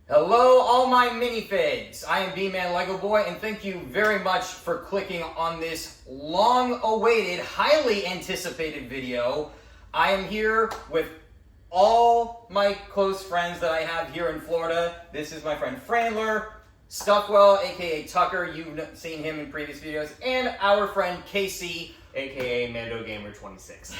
Hello, all my minifigs. I am Bman Lego Boy, and thank you very much for clicking on this long-awaited, highly anticipated video. I am here with all my close friends that I have here in Florida. This is my friend Frandler, Stuckwell, aka Tucker. You've seen him in previous videos, and our friend Casey, aka Mando Gamer 26.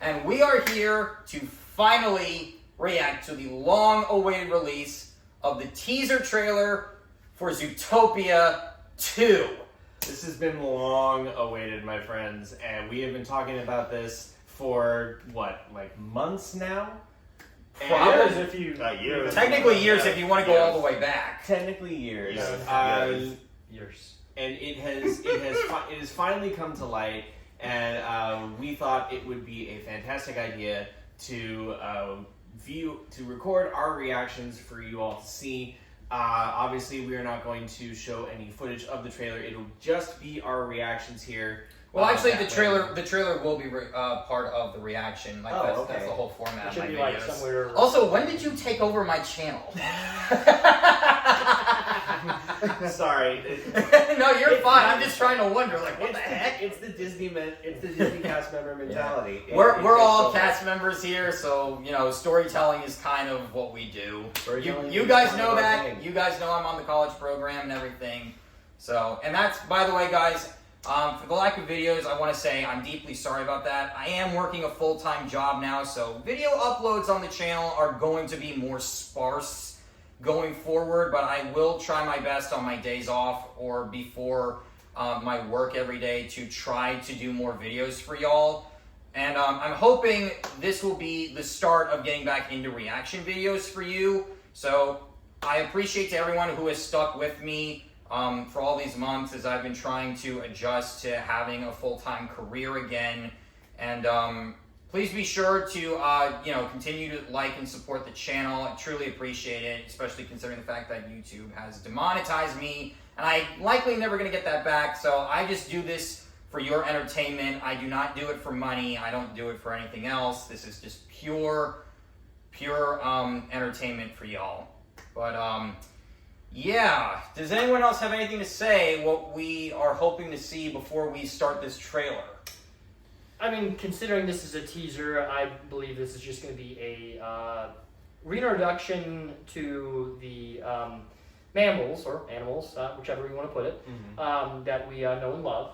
And we are here to finally react to the long-awaited release of the teaser trailer for Zootopia 2. This has been long awaited, my friends, and we have been talking about this for, what, like months now? Probably. Years if you... years. Technically years if you want to go all the way back. Technically years. Years. And it has finally come to light, and we thought it would be a fantastic idea to record our reactions for you all to see. Obviously, we are not going to show any footage of the trailer. It'll just be our reactions here. Well, actually, the trailer will be part of the reaction. Like that's the whole format of my videos. Like somewhere... Also, when did you take over my channel? Sorry. No, you're fine. I'm just trying to wonder, like, what the heck? It's the Disney cast member mentality. Yeah. We're all cast members here, so you know, storytelling is kind of what we do. You guys know that. You guys know I'm on the college program and everything. So, and that's, by the way, guys. For the lack of videos, I want to say I'm deeply sorry about that. I am working a full-time job now, so video uploads on the channel are going to be more sparse going forward, but I will try my best on my days off or before my work every day to try to do more videos for y'all. And I'm hoping this will be the start of getting back into reaction videos for you. So I appreciate to everyone who has stuck with me for all these months as I've been trying to adjust to having a full-time career again. And please be sure to continue to like and support the channel. I truly appreciate it, especially considering the fact that YouTube has demonetized me, and I'm likely never going to get that back. So I just do this for your entertainment. I do not do it for money. I don't do it for anything else. This is just pure entertainment for y'all. But yeah, does anyone else have anything to say what we are hoping to see before we start this trailer? I mean, considering this is a teaser, I believe this is just going to be a reintroduction to the mammals, or animals, whichever you want to put it, that we know and love.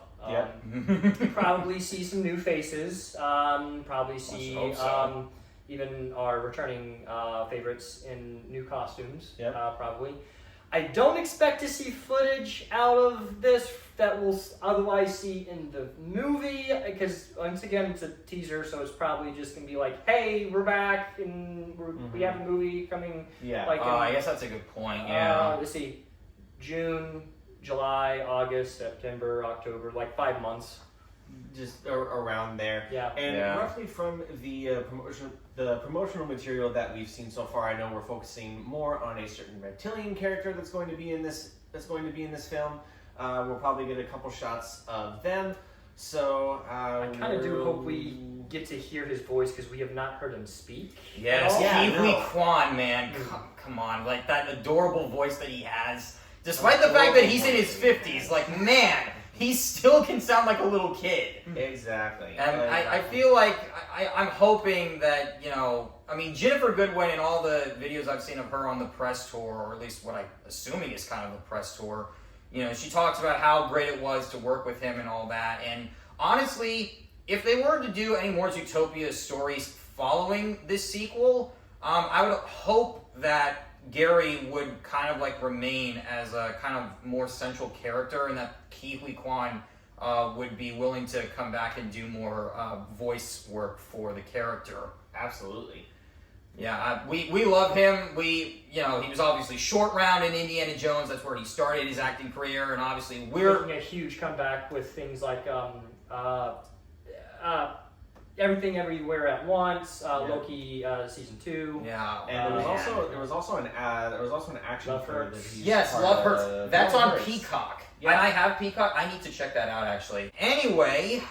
Probably see some new faces, probably see even our returning favorites in new costumes, probably. I don't expect to see footage out of this that we'll otherwise see in the movie, because once again it's a teaser, so it's probably just gonna be like, hey, we're back and we have a movie coming. Yeah. Like I guess that's a good point. Yeah. Let's see, June, July, August, September, October, like 5 months. Just around there. Yeah. And roughly from the promotional material that we've seen so far, I know we're focusing more on a certain reptilian character that's going to be in this film. We'll probably get a couple shots of them. So I kind of do hope we get to hear his voice, because we have not heard him speak. Yes, Kiwi Kwan, man, come on, like that adorable voice that he has. Despite the fact that he's in his 50s, like, man, he still can sound like a little kid. Exactly. And I feel like, I'm hoping that, I mean, Jennifer Goodwin in all the videos I've seen of her on the press tour, or at least what I'm assuming is kind of a press tour, she talks about how great it was to work with him and all that. And honestly, if they were to do any more Zootopia stories following this sequel, I would hope that Gary would kind of like remain as a kind of more central character, and that Kiwi Kwan would be willing to come back and do more voice work for the character. Absolutely. Yeah, we love him. He was obviously short round in Indiana Jones. That's where he started his acting career, and obviously we're making a huge comeback with things like Everything Everywhere at Once, Loki season 2. Yeah, and there was also an action Love film. Hurts. Yes, Love Hurts. That's on Hurts. Peacock. Yeah. And I have Peacock. I need to check that out actually. Anyway,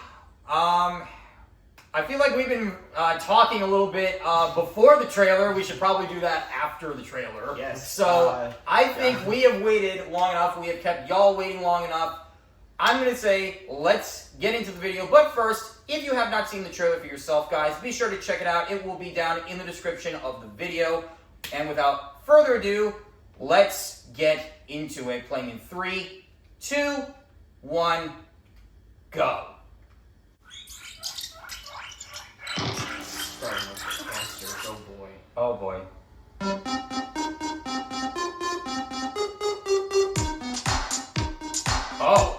I feel like we've been talking a little bit before the trailer. We should probably do that after the trailer. Yes. So I think we have waited long enough. We have kept y'all waiting long enough. I'm going to say let's get into the video. But first, if you have not seen the trailer for yourself, guys, be sure to check it out. It will be down in the description of the video. And without further ado, let's get into it. Playing in 3, 2, 1, go. Starting with the monsters. Oh boy. Oh boy. Oh.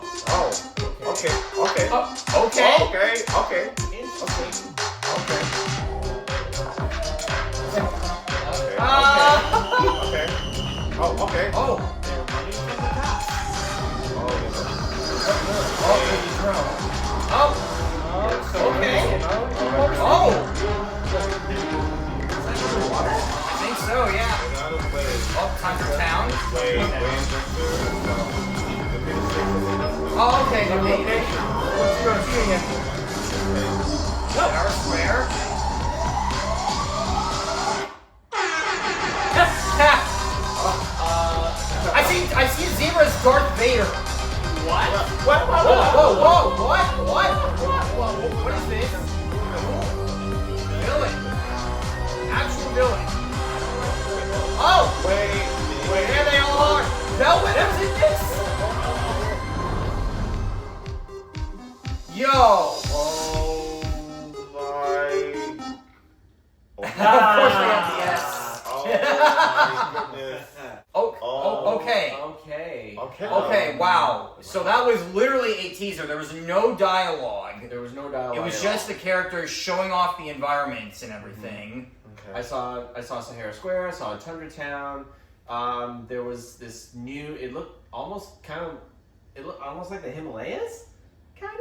Okay. Okay. Okay. Okay. Okay. Interesting. Okay. Okay. Oh. Okay. Oh. They're running from the cops. Oh. Okay. Oh. I think so, yeah. Oh, time for town. Oh, okay. The location. Let's see again. Square. I see Zebra as Darth Vader. What? Whoa, what is this? Villain. Actual villain. Oh! Wait. There they all are. Bellwether's in this? Yo! Oh my. Of course they have the S. Oh my goodness. Okay. Okay, wow. So that was literally a teaser. There was no dialogue. There was no dialogue. It was at just all. the characters showing off the environments and everything. Okay. I saw Sahara Square. I saw Tundra Town. There was this new. It looked almost like the Himalayas, kind of.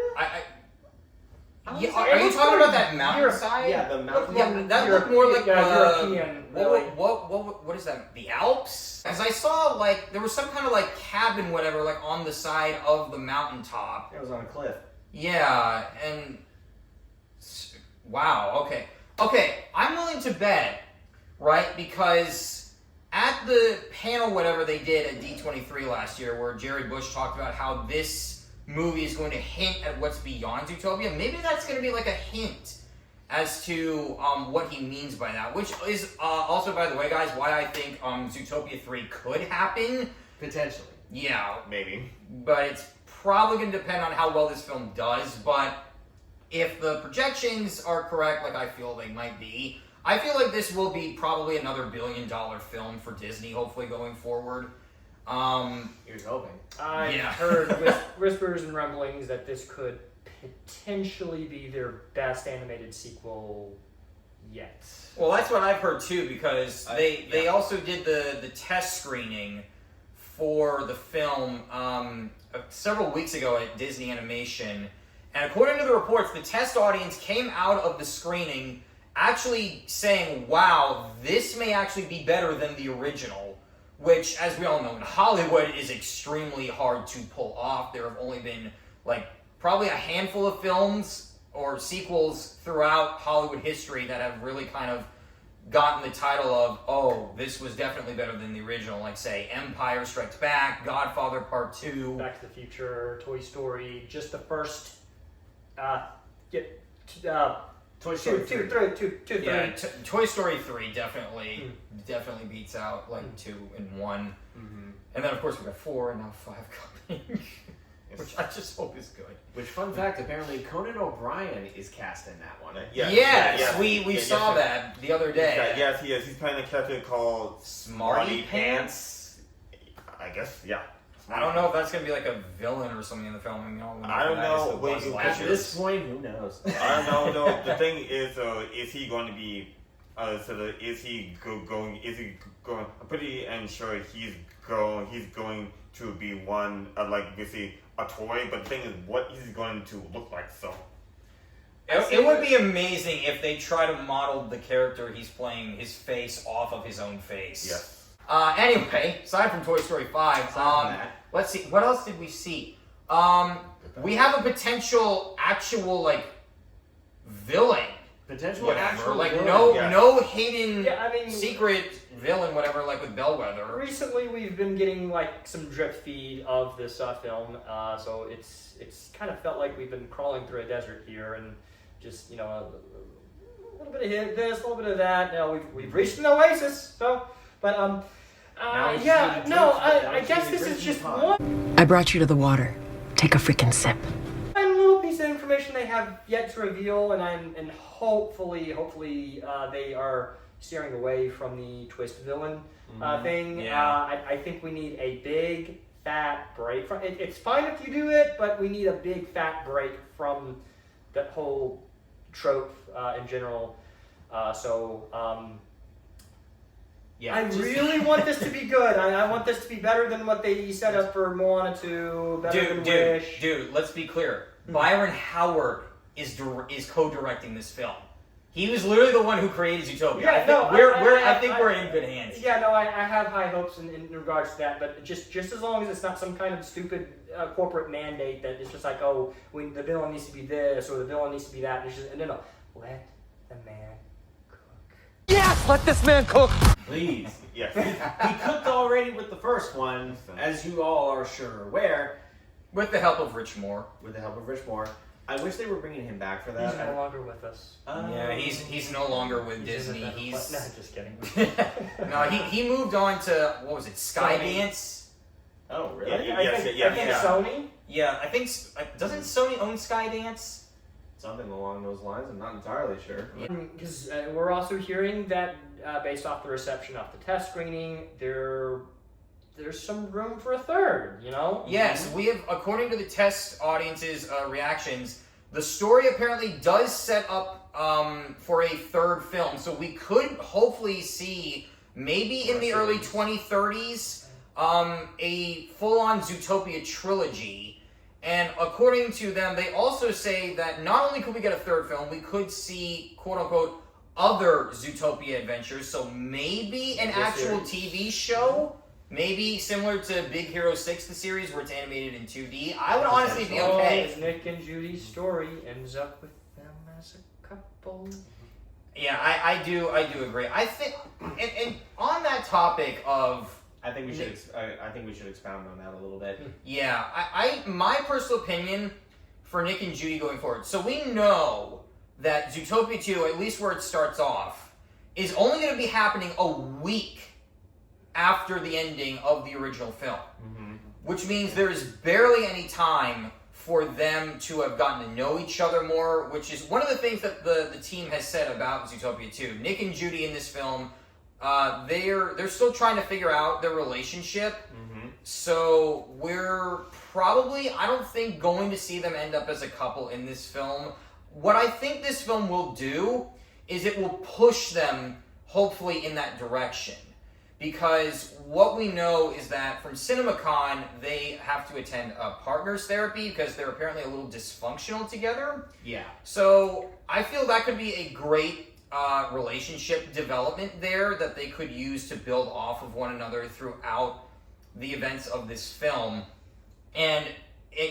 Yeah, are you talking about that mountainside? Yeah, the mountain. Yeah, that looked more like European. Really. What is that? The Alps? As I saw, like there was some kind of like cabin, whatever, like on the side of the mountaintop. It was on a cliff. Yeah, and wow. Okay. I'm willing to bet, right? Because at the panel, whatever they did at D23 last year, where Jared Bush talked about how this movie is going to hint at what's beyond Zootopia. Maybe that's going to be like a hint as to what he means by that, which is also, by the way, guys, why I think Zootopia 3 could happen. Potentially. Yeah, Maybe. but it's probably going to depend on how well this film does. But if the projections are correct, like I feel they might be, I feel like this will be probably another billion-dollar film for Disney, hopefully, going forward. Here's hoping. I've Yeah. heard whispers and rumblings that this could potentially be their best animated sequel yet. Well, that's what I've heard too, because they also did the test screening for the film several weeks ago at Disney Animation, and according to the reports, the test audience came out of the screening actually saying, "Wow, this may actually be better than the original." Which, as we all know, in Hollywood is extremely hard to pull off. There have only been like probably a handful of films or sequels throughout Hollywood history that have really kind of gotten the title of, oh, this was definitely better than the original. Like, say, Empire Strikes Back, Godfather Part 2. Back to the Future, Toy Story, just the first. Toy Story 3. Two, Yeah, Toy Story 3 definitely beats out like 2 and 1. Mm-hmm. And then, of course, we got 4 and now 5 coming. Which I just hope is good. Which, fun fact, apparently Conan O'Brien is cast in that one. Yes, we saw that the other day. Yes, he is. He's playing a character called Smarty Pants? I guess, yeah. I don't know if that's going to be like a villain or something in the film. I don't know. At this point, who knows? I don't know. The thing is he going to be? Is he going? I'm pretty sure he's going to be one like basically a toy. But the thing is, what is he going to look like? So it would be amazing if they try to model the character he's playing, his face off of his own face. yes. Anyway, aside from Toy Story 5, let's see, what else did we see? We have a potential actual, like, villain. Potential Whatever. actual Like villain. no hidden secret villain, whatever, like with Bellwether. Recently, we've been getting like some drip feed of this film, so it's kind of felt like we've been crawling through a desert here, and just a little bit of this, a little bit of that. Now we've reached an oasis, so I guess this is just one I brought you to the water. Take a freaking sip. little piece of information they have yet to reveal, and hopefully they are steering away from the twist villain thing. Yeah. I think we need a big fat break from it. It's fine if you do it, but we need a big fat break from that whole trope in general. I really want this to be good. I want this to be better than what they set up for Moana 2, better than Wish. Dude, let's be clear. Byron Howard is co-directing this film. He was literally the one who created Zootopia. I think we're in good hands. Yeah, no, I have high hopes in regards to that, but just as long as it's not some kind of stupid corporate mandate that it's just like, the villain needs to be this or the villain needs to be that. It's just, no, let the man cook. Yes, let this man cook. Please. Yes. He cooked already with the first one, as you all are sure aware. With the help of Rich Moore. With the help of Rich Moore. I wish they were bringing him back for that. He's no longer with us. Yeah, he's no longer with Disney. No, just kidding. No, he moved on to, what was it, Skydance? Oh, really? I think Sony. Yeah, I think, doesn't Sony own Skydance? Something along those lines. I'm not entirely sure. Because we're also hearing that based off the reception of the test screening, there's some room for a third, Yes, we have, according to the test audience's reactions, the story apparently does set up for a third film. So we could hopefully see, maybe in the early 2030s, a full-on Zootopia trilogy. And according to them, they also say that not only could we get a third film, we could see, quote-unquote, other Zootopia adventures. So maybe an actual TV show. Maybe similar to Big Hero 6, the series, where it's animated in 2D. I would honestly be okay. As Nick and Judy's story ends up with them as a couple. Yeah, I do agree. I think, and on that topic of, I think we should expound on that a little bit. yeah, my personal opinion for Nick and Judy going forward. So we know that Zootopia 2, at least where it starts off, is only going to be happening a week after the ending of the original film. Which means there is barely any time for them to have gotten to know each other more, which is one of the things that the team has said about Zootopia 2. Nick and Judy in this film, they're still trying to figure out their relationship. So we're probably, I don't think, going to see them end up as a couple in this film. What I think this film will do is it will push them, hopefully, in that direction. Because what we know is that from CinemaCon, they have to attend partners therapy because they're apparently a little dysfunctional together. Yeah. So I feel that could be a great relationship development there that they could use to build off of one another throughout the events of this film. And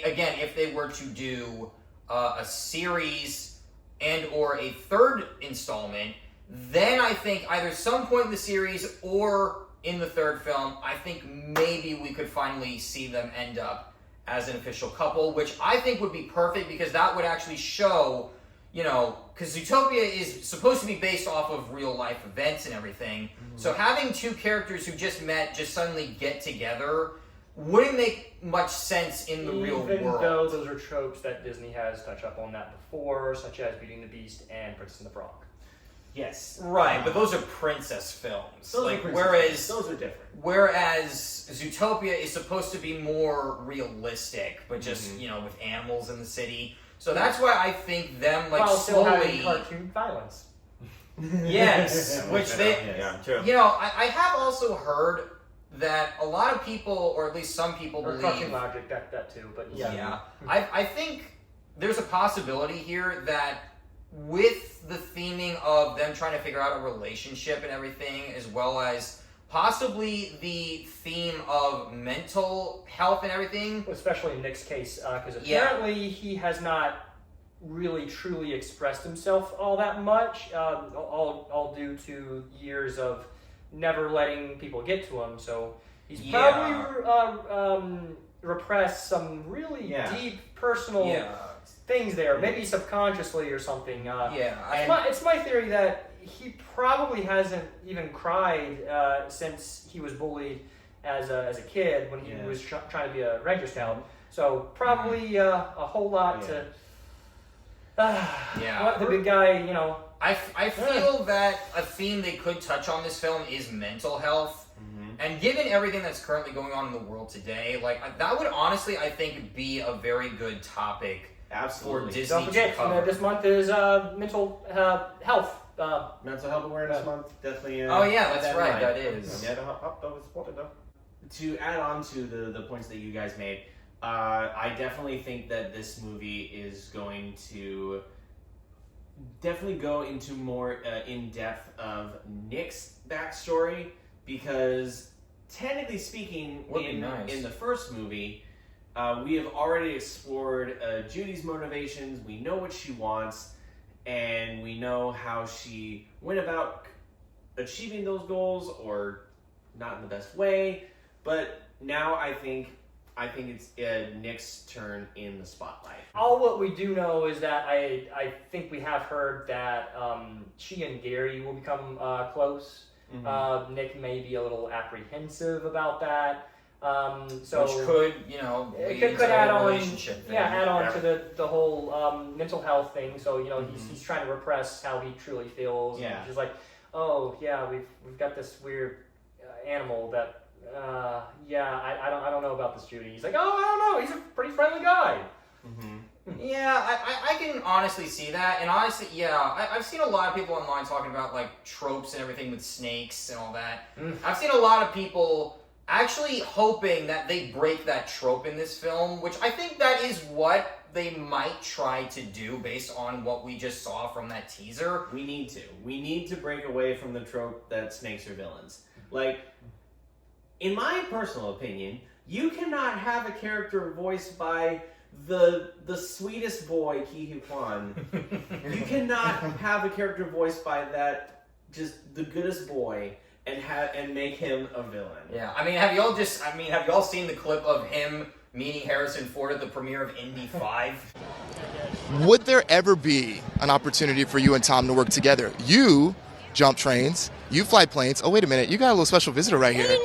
again, if they were to do a series and or a third installment, then I think either some point in the series or in the third film, I think maybe we could finally see them end up as an official couple, which I think would be perfect because that would actually show, because Zootopia is supposed to be based off of real life events and everything. So having two characters who just met just suddenly get together wouldn't make much sense in the real world. Even though those are tropes that Disney has touched up on that before, such as Beauty and the Beast and Princess and the Frog. Yes. Right, but those are princess films. Those are different. Whereas Zootopia is supposed to be more realistic, but just with animals in the city. So that's why I think them While still having slowly. cartoon violence. Yes, which they. Yeah, true. I have also heard that a lot of people, or at least some people, Or believe. Cartoon Logic, that too, but yeah. Yeah. I think there's a possibility here that with the theming of them trying to figure out a relationship and everything, as well as possibly the theme of mental health and everything. Especially in Nick's case, because apparently he has not really truly expressed himself all that much, all due to years of never letting people get to him. So he's probably repressed some really deep personal things there, maybe subconsciously or something. It's my theory that he probably hasn't even cried since he was bullied as a kid when he was trying to be a Ranger Scout. So probably a whole lot to what the big guy, you know. I feel that a theme they could touch on this film is mental health. And given everything that's currently going on in the world today, like that would honestly, I think, be a very good topic for Disney Don't forget, to cover. this month is mental health. Mental Health Awareness Month, definitely. Oh yeah, that's right. That is. Yeah, that was spotted though. To add on to the points that you guys made, I definitely think that this movie is going to definitely go into more in depth of Nick's backstory, because technically speaking, in the first movie, we have already explored Judy's motivations. We know what she wants, and we know how she went about achieving those goals, or not in the best way. But now I think it's Nick's turn in the spotlight. All what we do know is that I think we have heard that she and Gary will become close. Nick may be a little apprehensive about that. So which could, lead could to add a on, relationship thing. add on to the whole mental health thing. So he's trying to repress how he truly feels. Yeah. And just like, oh yeah, we've got this weird animal that I don't know about this Judy. He's like, oh, I don't know. He's a pretty friendly guy. Yeah, I can honestly see that, and honestly, I've seen a lot of people online talking about like tropes and everything with snakes and all that. I've seen a lot of people actually hoping that they break that trope in this film, which I think that is what they might try to do based on what we just saw from that teaser. We need to break away from the trope that snakes are villains. Like, in my personal opinion, you cannot have a character voiced by the sweetest boy, Ki Kwan. You cannot have a character voiced by that just the goodest boy and make him a villain. Yeah, have y'all seen the clip of him meeting Harrison Ford at the premiere of Indy 5? Would there ever be an opportunity for you and Tom to work together? You jump trains, you fly planes. Oh, wait a minute, you got a little special visitor right here.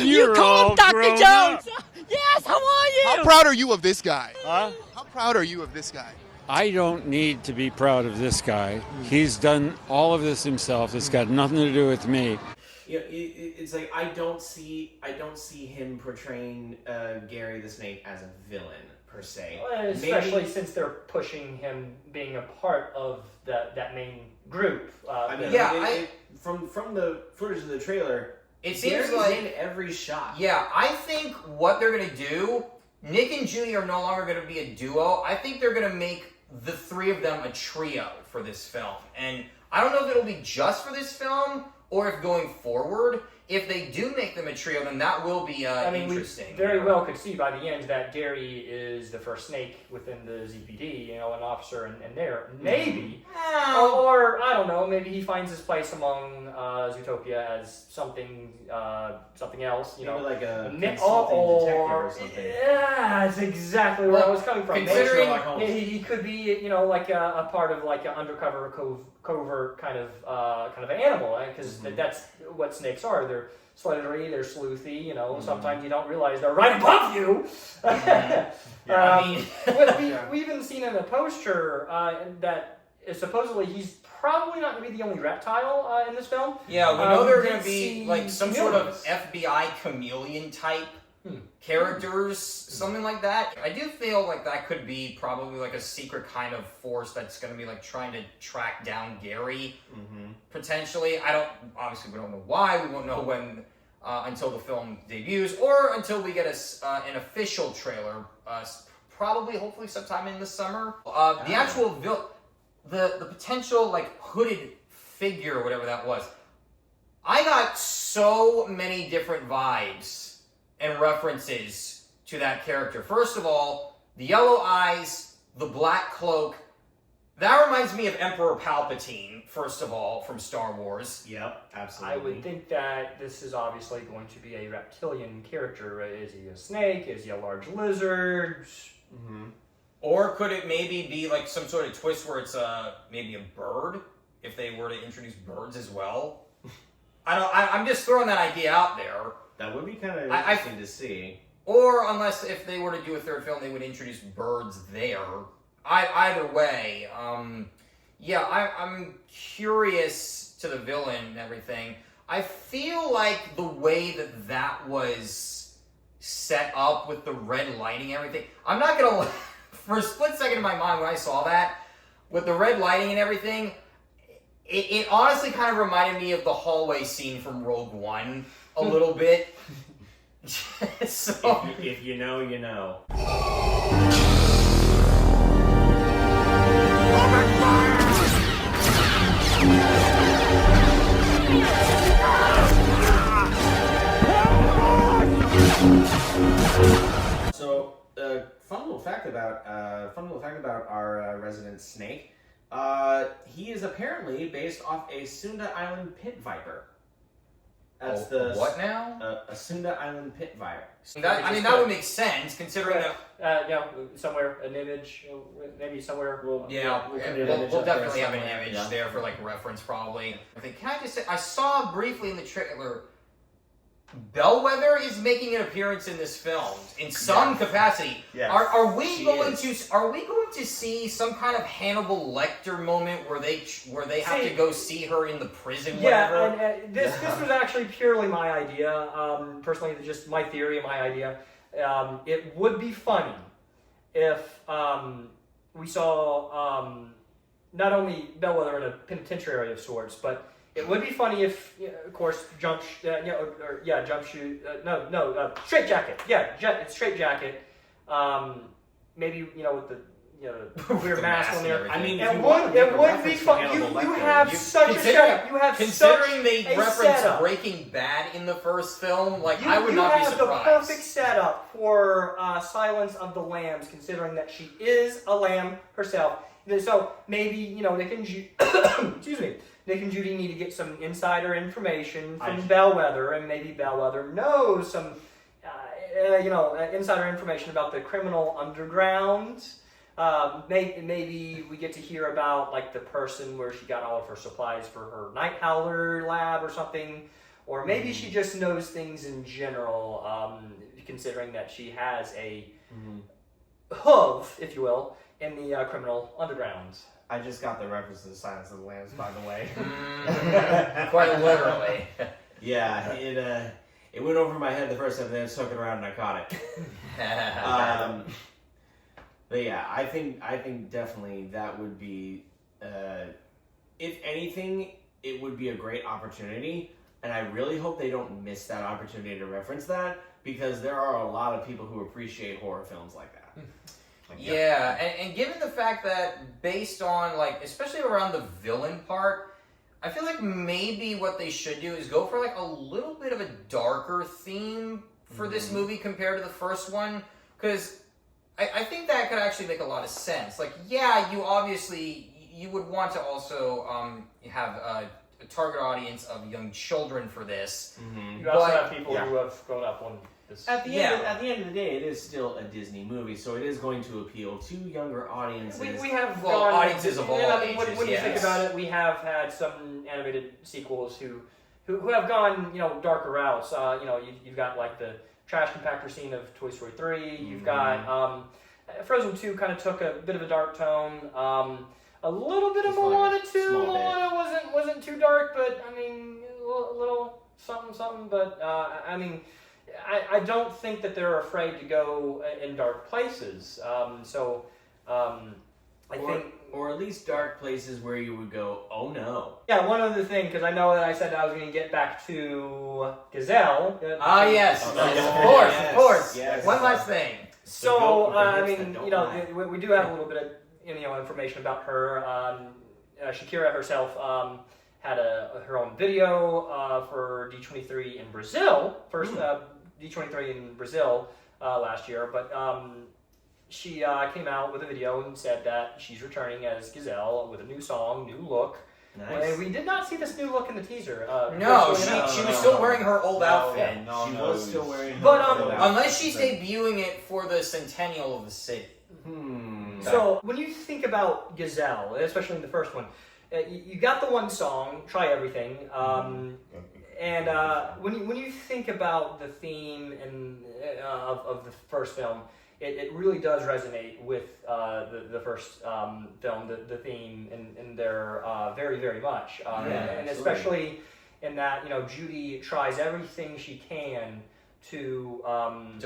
You call him Dr. Jones! Yes, how are you? How proud are you of this guy? Huh? How proud are you of this guy? I don't need to be proud of this guy. He's done all of this himself. It's got nothing to do with me. It's like I don't see him portraying Gary the Snake as a villain per se. Especially since they're pushing him being a part of that main group. From the footage of the trailer, it seems Gary's like in every shot. Yeah, I think what they're gonna do, Nick and Judy are no longer gonna be a duo. I think they're gonna make the three of them a trio for this film, and I don't know if it'll be just for this film or if going forward. If they do make them a trio, then that will be interesting. We very well could see by the end that Gary is the first snake within the ZPD, an officer, and there. Maybe. Or, I don't know, maybe he finds his place among Zootopia as something else. Maybe like a consulting detective or something. Yeah, that's exactly where I was coming from. Considering he could be, like a part of like an undercover covert kind of animal, because that's what snakes are. They're slithery, they're sleuthy, sometimes you don't realize they're right above you. We've even seen in the poster that supposedly he's probably not going to be the only reptile in this film. Yeah, we know they're going to be like some sort of FBI chameleon type characters, something like that. I do feel like that could be probably like a secret kind of force that's going to be like trying to track down Gary, potentially. Obviously we don't know why, we won't know when until the film debuts, or until we get an official trailer, probably, hopefully sometime in the summer. The actual, the potential like hooded figure, or whatever that was, I got so many different vibes and references to that character. First of all, the yellow eyes, the black cloak. That reminds me of Emperor Palpatine, first of all, from Star Wars. Yep, absolutely. I would think that this is obviously going to be a reptilian character. Is he a snake? Is he a large lizard? Mm-hmm. Or could it maybe be like some sort of twist where it's maybe a bird, if they were to introduce birds as well? I'm just throwing that idea out there. That would be kind of interesting to see. Or unless if they were to do a third film, they would introduce birds there. Either way, I'm curious to the villain and everything. I feel like the way that was set up with the red lighting and everything, I'm not gonna for a split second in my mind when I saw that, with the red lighting and everything, it honestly kind of reminded me of the hallway scene from Rogue One a little bit. So, if you know, you know. So, fun little fact about our resident snake. He is apparently based off a Sunda Island pit viper. That's what now? A Sunda Island pit viper. That would make sense considering that. Somewhere an image, maybe somewhere. We'll definitely have an image there for like reference, probably. Can I just say, I saw briefly in the trailer, Bellwether is making an appearance in this film in some capacity. Yes. Are we going to see some kind of Hannibal Lecter moment where they have to go see her in the prison? Yeah, whatever? and this was actually purely my idea. Personally, just my theory and my idea. It would be funny if we saw not only Bellwether in a penitentiary of sorts, but it would be funny if, of course, straight jacket. Straight jacket. Maybe with the weird mask on there. I mean, it would be fun. You have such a setup. You have considering they referenced setup. Breaking Bad in the first film, I would not be surprised. You have the perfect setup for Silence of the Lambs, considering that she is a lamb herself. So maybe Nick and excuse me. Nick and Judy need to get some insider information from Bellwether, and maybe Bellwether knows some, insider information about the criminal underground. Maybe we get to hear about like the person where she got all of her supplies for her night howler lab or something, or maybe she just knows things in general, considering that she has a hoof, if you will, in the criminal underground. I just got the reference to the Silence of the Lambs, by the way. Quite literally. Yeah, it went over my head the first time, then I took it around and I caught it. But yeah, I think definitely that would be, if anything, it would be a great opportunity, and I really hope they don't miss that opportunity to reference that, because there are a lot of people who appreciate horror films like that. And given the fact that based on, especially around the villain part, I feel like maybe what they should do is go for, a little bit of a darker theme for this movie compared to the first one, because I think that could actually make a lot of sense. You would want to also have a target audience of young children for this. Mm-hmm. You also have people who have grown up on this. At the end of the day, it is still a Disney movie, so it is going to appeal to younger audiences. We have audiences of all ages. When you think about it, we have had some animated sequels who have gone darker routes. You've got the trash compactor scene of Toy Story 3. You've got Frozen 2 kind of took a bit of a dark tone. A little bit of Moana 2. Moana wasn't too dark, but I mean a little something. But I don't think that they're afraid to go in dark places. I think, or at least dark places where you would go, oh no. Yeah, one other thing, because I know that I said I was going to get back to Gazelle. Yes, of course. Yes. One last thing. So, we do have a little bit of information about her. Shakira herself had her own video for D23 in Brazil. First D23 in Brazil, last year, but she came out with a video and said that she's returning as Gazelle with a new song, new look. Nice. And we did not see this new look in the teaser. No, she was still wearing her old outfit. She was still wearing her But, old outfit. Unless she's debuting it for the centennial of the city. So when you think about Gazelle, especially in the first one, you got the one song, Try Everything, and when you think about the theme and of the first film, it really does resonate with the first film, the theme, and there very, very much. And especially in that, Judy tries everything she can to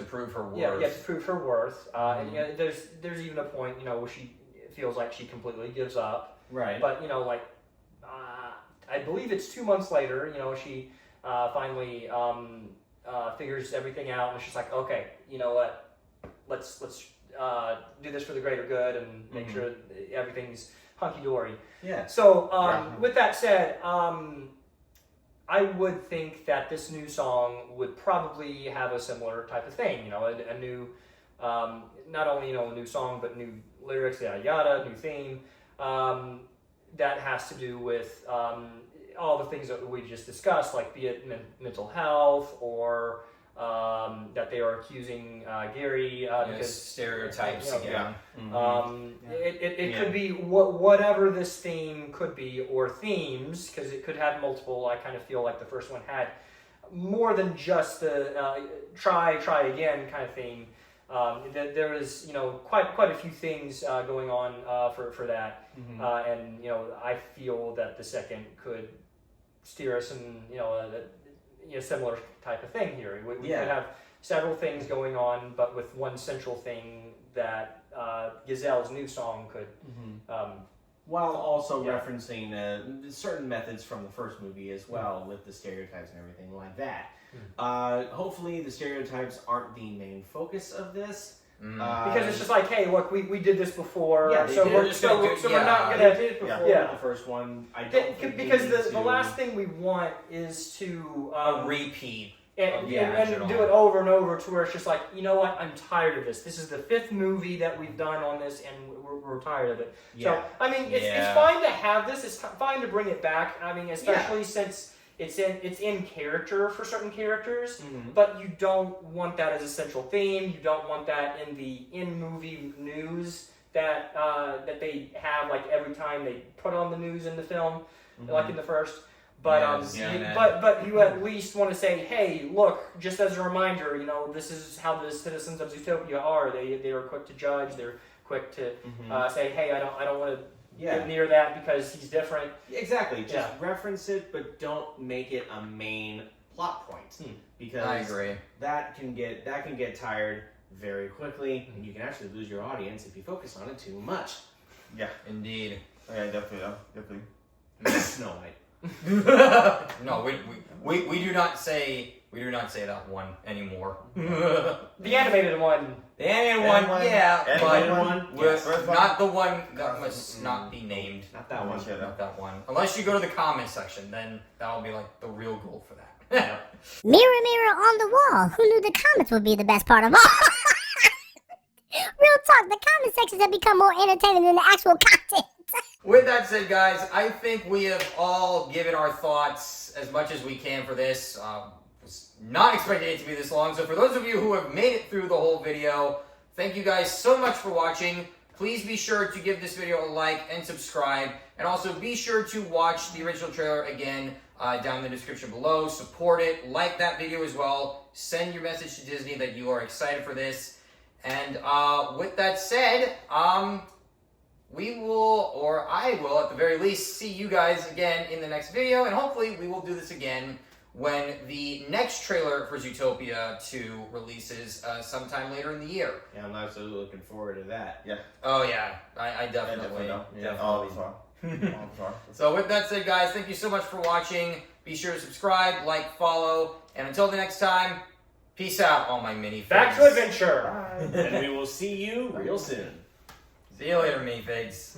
prove her worth. Yeah, to prove her worth. And there's even a point, where she feels like she completely gives up. Right. But I believe it's 2 months later, she finally figures everything out, and she's like, okay, you know what? Let's do this for the greater good and make sure everything's hunky dory. Yeah. So with that said, I would think that this new song would probably have a similar type of thing. A new, not only a new song, but new lyrics, yada yada, new theme. That has to do with all the things that we just discussed, like be it mental health or that they are accusing Gary because stereotypes again. It could be whatever this theme could be, or themes, because it could have multiple. I kind of feel like the first one had more than just the try again kind of theme. There is quite a few things going on for that, and I feel that the second could steer us in a similar type of thing here. We could have several things going on, but with one central thing that Gazelle's new song could. While also referencing certain methods from the first movie as well, with the stereotypes and everything like that. Hopefully the stereotypes aren't the main focus of this. Because it's just like, hey, look, we did this before, Yeah, so we're not gonna. They did it before Yeah. the first one. I don't think because we need the to- last thing we want is to A repeat. and original. do it over and over to where it's just like, you know what, I'm tired of this. This is the 5th movie that we've done on this, and we're tired of it. Yeah. So, I mean, it's fine to have this. It's fine to bring it back. I mean, especially since it's in character for certain characters, but you don't want that as a central theme. You don't want that in the in-movie news that they have, like, every time they put on the news in the film, like in the first. But but you at least want to say, hey, look, just as a reminder, this is how the citizens of Zootopia are. They are quick to judge. They're quick to say, hey, I don't want to get near that because he's different. Exactly. Just reference it, but don't make it a main plot point. Because I agree. That can get tired very quickly, and you can actually lose your audience if you focus on it too much. Yeah. Indeed. Yeah, definitely. Snow White. No, we do not say that one anymore. The animated one. The animated one, yeah, Animated but one, we're not the one that must not be named. Not that one. Not that one. Unless you go to the comment section, then that'll be like the real goal for that. Mirror, mirror on the wall, who knew the comments would be the best part of all? Real talk, the comment sections have become more entertaining than the actual content. With that said, guys, I think we have all given our thoughts as much as we can for this. Was not expecting it to be this long, so for those of you who have made it through the whole video, thank you guys so much for watching. Please be sure to give this video a like and subscribe, and also be sure to watch the original trailer again down in the description below. Support it, like that video as well. Send your message to Disney that you are excited for this. And with that said, we will, or I will at the very least, see you guys again in the next video, and hopefully we will do this again when the next trailer for Zootopia 2 releases sometime later in the year. Yeah, I'm absolutely looking forward to that. Yeah. Oh yeah, I definitely. All these So with that said, guys, thank you so much for watching. Be sure to subscribe, like, follow, and until the next time, peace out, all my minifigs. Back to adventure. And we will see you real soon. See you later, minifigs.